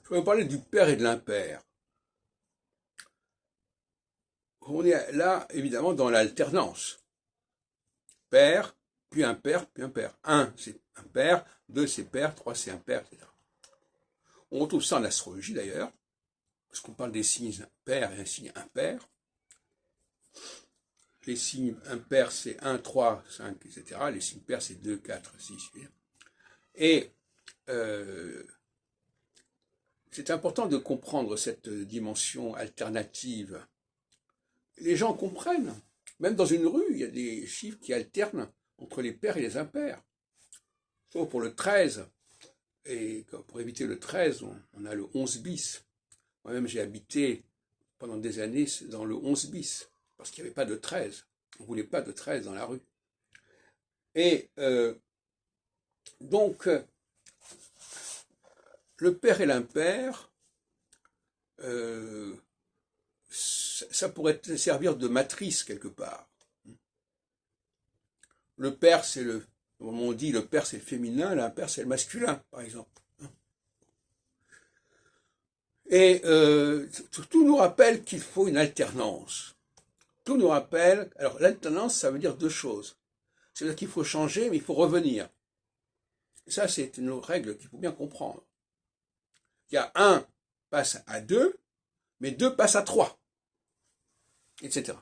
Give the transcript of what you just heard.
Je vais vous parler du père et de l'impair. On est là, évidemment, dans l'alternance. Père, puis un père, puis un père. Un, c'est un père, deux, c'est père, trois, c'est un père, etc. On retrouve ça en astrologie, d'ailleurs, parce qu'on parle des signes père et un signe impair. Les signes impairs, c'est 1, 3, 5, etc. Les signes pairs, c'est 2, 4, 6, 8. Et c'est important de comprendre cette dimension alternative. Les gens comprennent. Même dans une rue, il y a des chiffres qui alternent entre les pairs et les impairs. Sauf pour le 13. Et pour éviter le 13, on a le 11 bis. Moi-même, j'ai habité pendant des années dans le 11 bis, parce qu'il n'y avait pas de 13. On ne voulait pas de 13 dans la rue. Et donc, le père et l'impair, ça pourrait servir de matrice quelque part. Le père, c'est le, comme on dit, le père c'est le féminin, l'impair c'est le masculin, par exemple. Et tout nous rappelle qu'il faut une alternance. Tout nous rappelle, alors l'alternance, ça veut dire deux choses. C'est-à-dire qu'il faut changer, mais il faut revenir. Et ça, c'est une règle qu'il faut bien comprendre. Il y a un passe à deux, mais deux passe à trois, etc.